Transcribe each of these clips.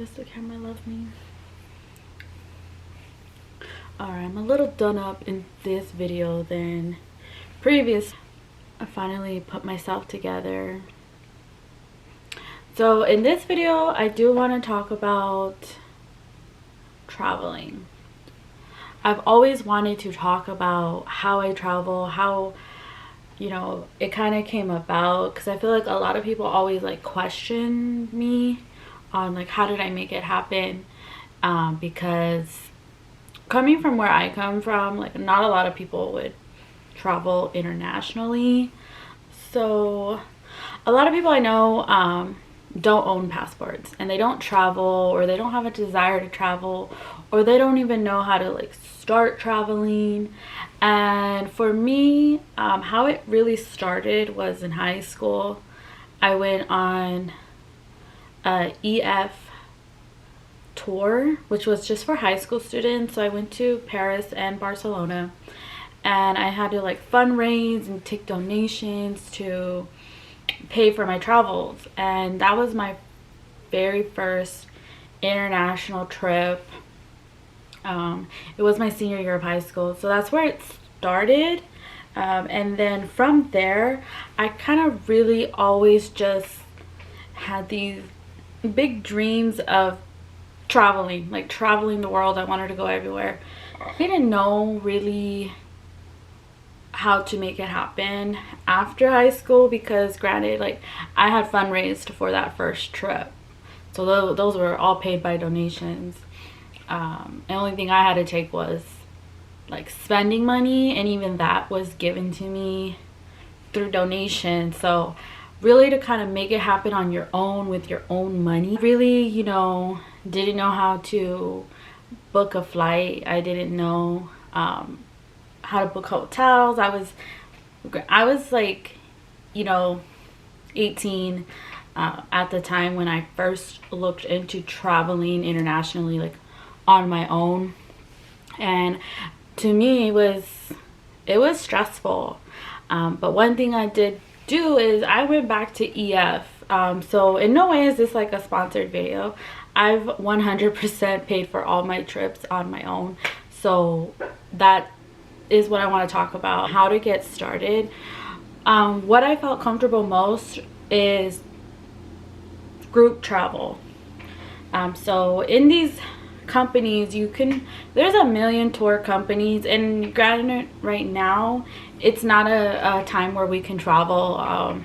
Does the camera love me? Alright, I'm a little done up in this video than previous. I finally put myself together. So in this video, I do want to talk about traveling. I've always wanted to talk about how I travel, how, you know, it kind of came about, because I feel like a lot of people always like question me on like how did I make it happen, because coming from where I come from, like not a lot of people would travel internationally. So a lot of people I know don't own passports, and they don't travel, or they don't have a desire to travel, or they don't even know how to like start traveling. And for me, how it really started was in high school. I went on a EF tour, which was just for high school students. So I went to Paris and Barcelona, and I had to like fundraise and take donations to pay for my travels. And that was my very first international trip. It was my senior year of high school, so that's where it started. And then from there, I kind of really always just had these big dreams of traveling, like traveling the world. I wanted to go everywhere. I didn't know really how to make it happen after high school, because granted, like I had fundraised for that first trip, so those were all paid by donations. The only thing I had to take was like spending money, and even that was given to me through donation. So really, to kind of make it happen on your own with your own money, really, you know, didn't know how to book a flight. I didn't know how to book hotels. I was like, you know, 18 at the time when I first looked into traveling internationally, like on my own. And to me, it was stressful. But one thing I did do is I went back to EF. So in no way is this like a sponsored video. I've 100% paid for all my trips on my own. So that is what I want to talk about, how to get started. What I felt comfortable most is group travel. So in these companies, there's a million tour companies, and granted right now it's not a time where we can travel,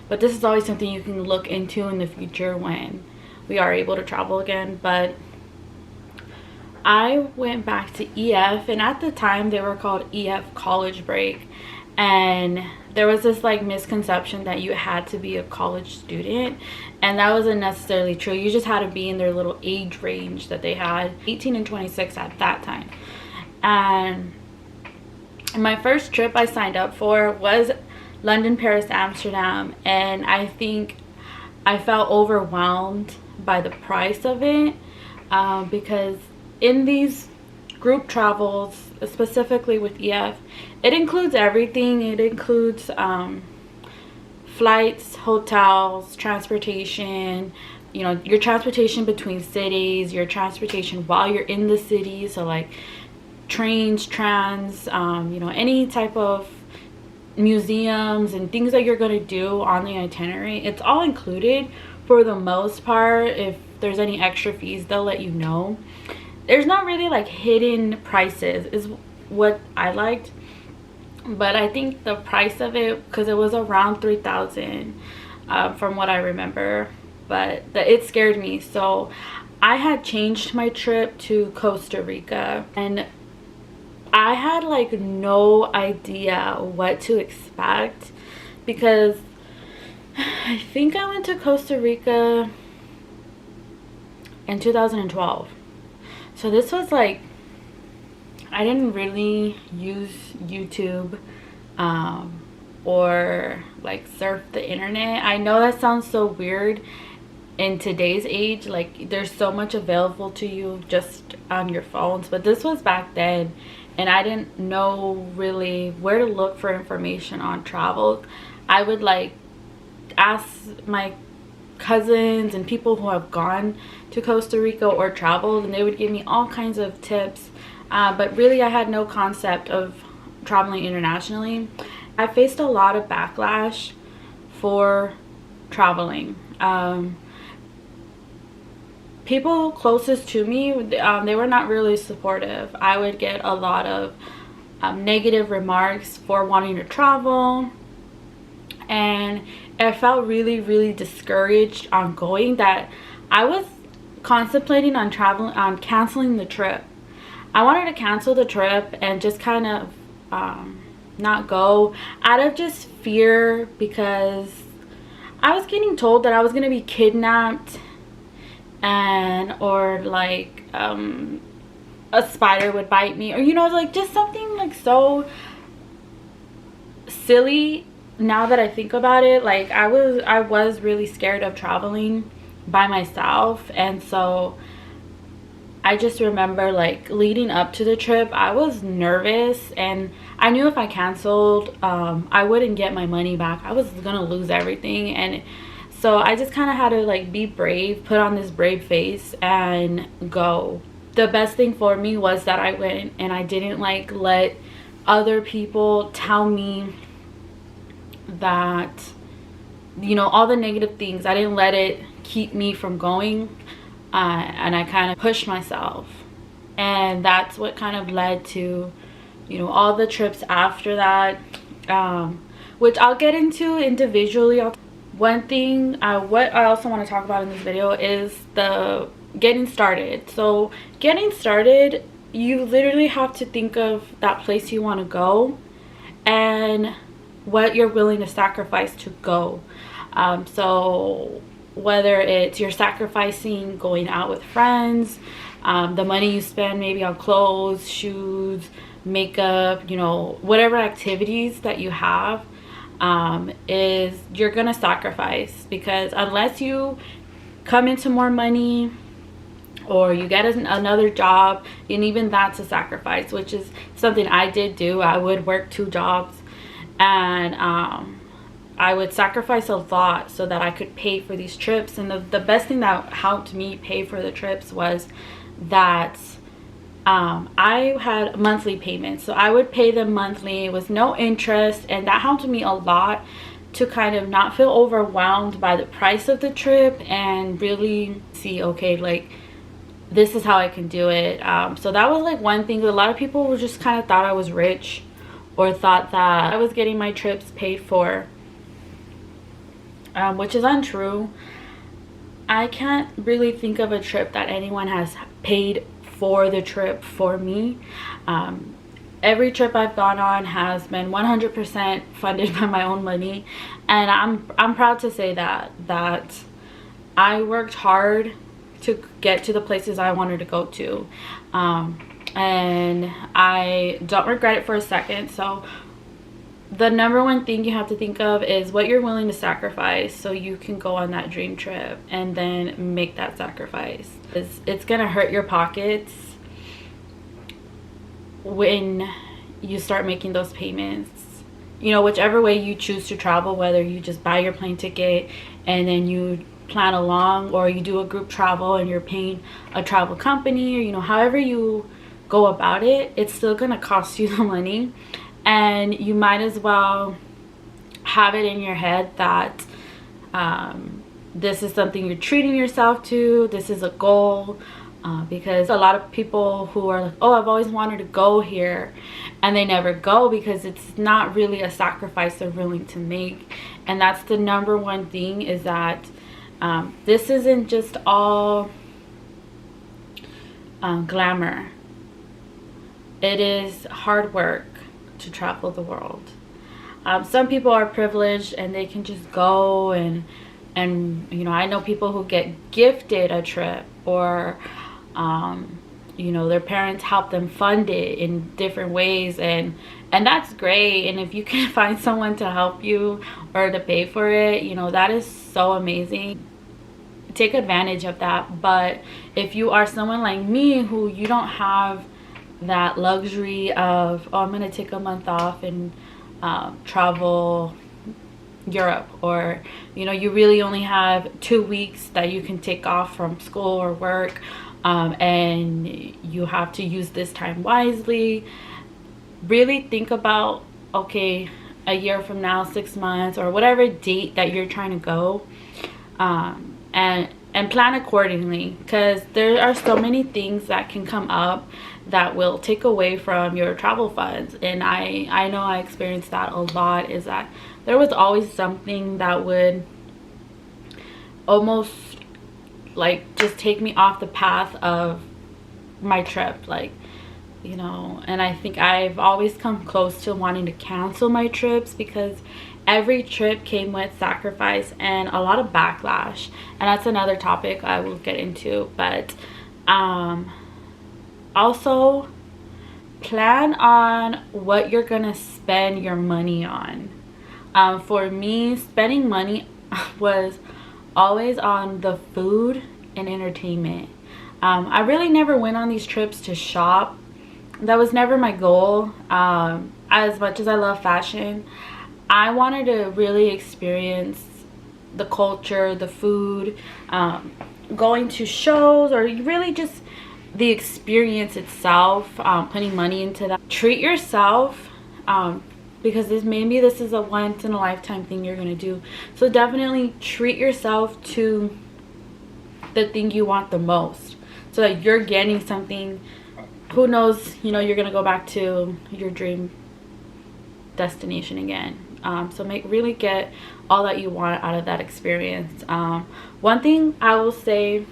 but this is always something you can look into in the future when we are able to travel again. But I went back to EF, and at the time they were called EF College Break, and there was this like misconception that you had to be a college student, and that wasn't necessarily true. You just had to be in their little age range that they had, 18 and 26 at that time. And my first trip I signed up for was London, Paris, Amsterdam, and I think I felt overwhelmed by the price of it, because in these group travels, specifically with EF, it includes everything. It includes flights, hotels, transportation, you know, your transportation between cities, your transportation while you're in the city, so like trains, trams, you know, any type of museums and things that you're going to do on the itinerary. It's all included for the most part. If there's any extra fees, they'll let you know. There's not really like hidden prices, is what I liked. But I think the price of it, because it was around 3,000 from what I remember, but it scared me. So I had changed my trip to Costa Rica, and I had like no idea what to expect, because I think I went to Costa Rica in 2012. So this was like, I didn't really use YouTube or like surf the internet. I know that sounds so weird in today's age, like there's so much available to you just on your phones, but this was back then, and I didn't know really where to look for information on travel. I would like ask my cousins and people who have gone to Costa Rica or traveled, and they would give me all kinds of tips, but really I had no concept of traveling internationally. I faced a lot of backlash for traveling. People closest to me, they were not really supportive. I would get a lot of negative remarks for wanting to travel, and I felt really discouraged on going, that I was contemplating on canceling the trip. I wanted to cancel the trip and just kind of not go out of just fear, because I was getting told that I was going to be kidnapped, and or like a spider would bite me, or like just something like so silly. Now that I think about it, like I was really scared of traveling by myself. And so I just remember, like, leading up to the trip, I was nervous, and I knew if I canceled, I wouldn't get my money back. I was gonna lose everything. And so I just kind of had to, like, be brave, put on this brave face and go. The best thing for me was that I went, and I didn't, like, let other people tell me that, all the negative things. I didn't let it keep me from going, and I kind of pushed myself. And that's what kind of led to, all the trips after that, which I'll get into individually. One thing, what I also want to talk about in this video is the getting started. So getting started, you literally have to think of that place you want to go and what you're willing to sacrifice to go. So whether it's you're sacrificing going out with friends, the money you spend maybe on clothes, shoes, makeup, whatever activities that you have, is you're gonna sacrifice, because unless you come into more money or you get another job, and even that's a sacrifice, which is something I did do. I would work 2 jobs, and I would sacrifice a lot so that I could pay for these trips. And the best thing that helped me pay for the trips was that I had monthly payments. So I would pay them monthly with no interest, and that helped me a lot to kind of not feel overwhelmed by the price of the trip, and really see, okay, like, this is how I can do it. So that was like one thing. A lot of people were just kind of thought I was rich, or thought that I was getting my trips paid for, which is untrue. I can't really think of a trip that anyone has paid for the trip for me. Every trip I've gone on has been 100% funded by my own money, and I'm proud to say that I worked hard to get to the places I wanted to go to, and I don't regret it for a second. So the number one thing you have to think of is what you're willing to sacrifice so you can go on that dream trip, and then make that sacrifice. It's gonna hurt your pockets when you start making those payments, whichever way you choose to travel, whether you just buy your plane ticket and then you plan along, or you do a group travel and you're paying a travel company, or however you go about it, it's still gonna cost you the money. And you might as well have it in your head that this is something you're treating yourself to, this is a goal, because a lot of people who are like, oh, I've always wanted to go here, and they never go because it's not really a sacrifice they're willing to make. And that's the number one thing, is that this isn't just all glamour. It is hard work to travel the world. Some people are privileged and they can just go, and I know people who get gifted a trip, or their parents help them fund it in different ways, and that's great. And if you can find someone to help you or to pay for it, that is so amazing. Take advantage of that. But if you are someone like me, who you don't have that luxury of, oh, I'm gonna take a month off and travel Europe, or you know, you really only have 2 weeks that you can take off from school or work, and you have to use this time wisely. Really think about, okay, a year from now, 6 months, or whatever date that you're trying to go, and plan accordingly, because there are so many things that can come up that will take away from your travel funds. And I know I experienced that a lot, is that there was always something that would almost like just take me off the path of my trip, like, you know. And I think I've always come close to wanting to cancel my trips, because every trip came with sacrifice and a lot of backlash, and that's another topic I will get into. But also plan on what you're gonna spend your money on. For me, spending money was always on the food and entertainment. I really never went on these trips to shop. That was never my goal. As much as I love fashion, I wanted to really experience the culture, the food, going to shows, or really just the experience itself, putting money into that. Treat yourself, because maybe this is a once in a lifetime thing you're gonna do. So definitely treat yourself to the thing you want the most, so that you're getting something. Who knows, you know, you're gonna go back to your dream destination again. So really get all that you want out of that experience. One thing I will say,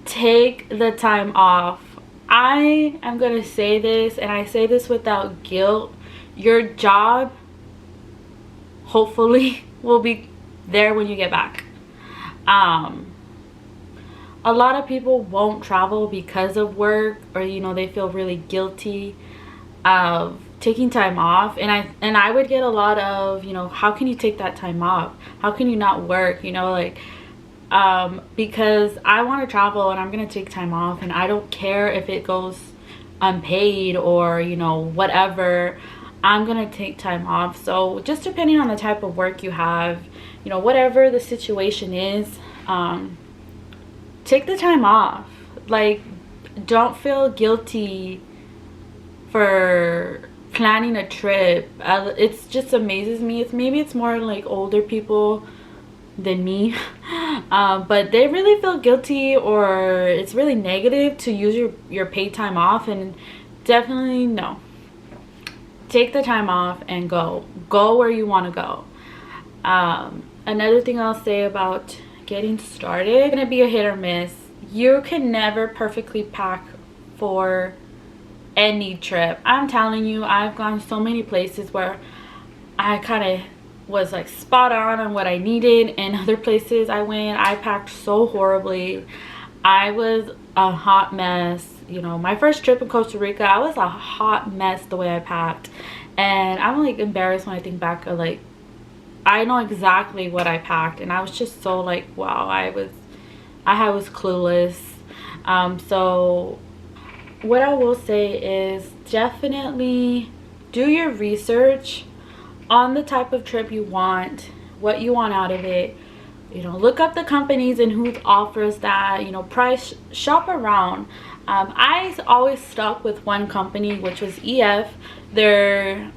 take the time off. I am gonna say this, and I say this without guilt. Your job hopefully will be there when you get back. A lot of people won't travel because of work, or you know, they feel really guilty of taking time off. And I would get a lot of, you know, how can you take that time off? How can you not work? You know, like, because I want to travel and I'm gonna take time off, and I don't care if it goes unpaid or, you know, whatever. I'm gonna take time off. So just depending on the type of work you have, you know, whatever the situation is, take the time off. Like, don't feel guilty for planning a trip. It's just amazes me. Maybe it's more like older people than me, but they really feel guilty, or it's really negative to use your paid time off. And definitely no, take the time off and go where you want to go. Another thing I'll say about getting started, it's gonna be a hit or miss. You can never perfectly pack for any trip. I'm telling you, I've gone so many places where I kind of was like spot on what I needed, and other places I packed so horribly. I was a hot mess. You know, my first trip in Costa Rica, I was a hot mess the way I packed, and I'm like embarrassed when I think back of, like, I know exactly what I packed, and I was just so like, wow, I was clueless. So what I will say is, definitely do your research on the type of trip you want, what you want out of it. You know, look up the companies and who offers that, you know, price, shop around. I always stuck with one company, which was EF. Their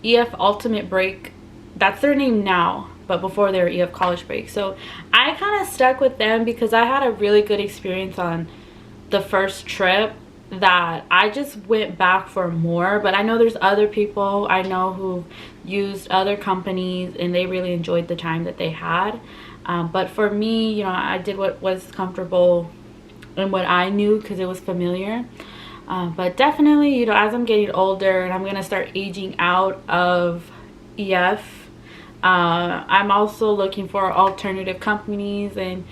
EF Ultimate Break, that's their name now, but before they were EF College Break. So I kind of stuck with them because I had a really good experience on the first trip that I just went back for more. But I know there's other people I know who used other companies and they really enjoyed the time that they had. But for me, you know, I did what was comfortable and what I knew because it was familiar. But definitely, you know, as I'm getting older and I'm gonna start aging out of EF, I'm also looking for alternative companies and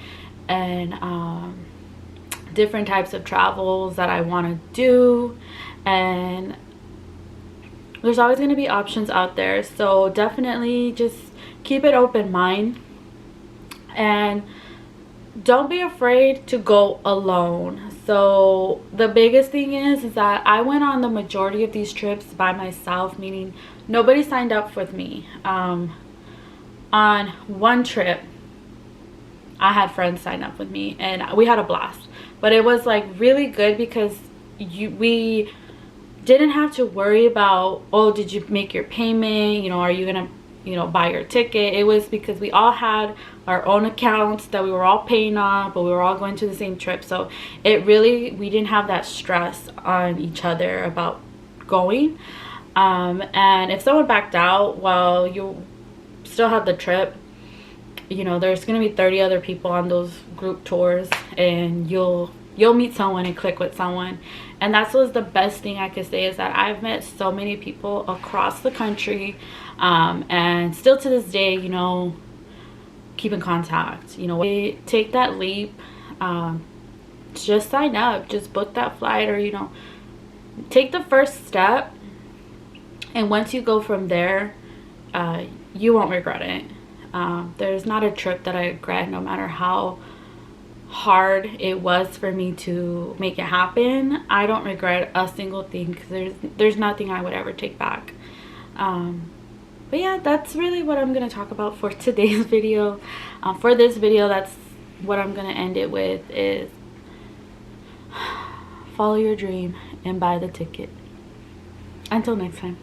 different types of travels that I want to do, and there's always going to be options out there. So definitely just keep an open mind, and don't be afraid to go alone. So the biggest thing is that I went on the majority of these trips by myself, meaning nobody signed up with me. On one trip, I had friends sign up with me and we had a blast, but it was like really good because we didn't have to worry about, oh, did you make your payment, you know, are you gonna, you know, buy your ticket. It was because we all had our own accounts that we were all paying off, but we were all going to the same trip. So it really, we didn't have that stress on each other about going. And if someone backed out while you still have the trip, you know, there's gonna be 30 other people on those group tours, and you'll meet someone and click with someone. And that's was the best thing I could say, is that I've met so many people across the country, and still to this day, you know, keep in contact. You know, take that leap, just sign up, just book that flight, or, you know, take the first step, and once you go from there, you won't regret it. There's not a trip that I regret, no matter how hard it was for me to make it happen. I don't regret a single thing, because there's nothing I would ever take back. But yeah, that's really what I'm gonna talk about for today's video. For this video, that's what I'm gonna end it with, is follow your dream and buy the ticket. Until next time.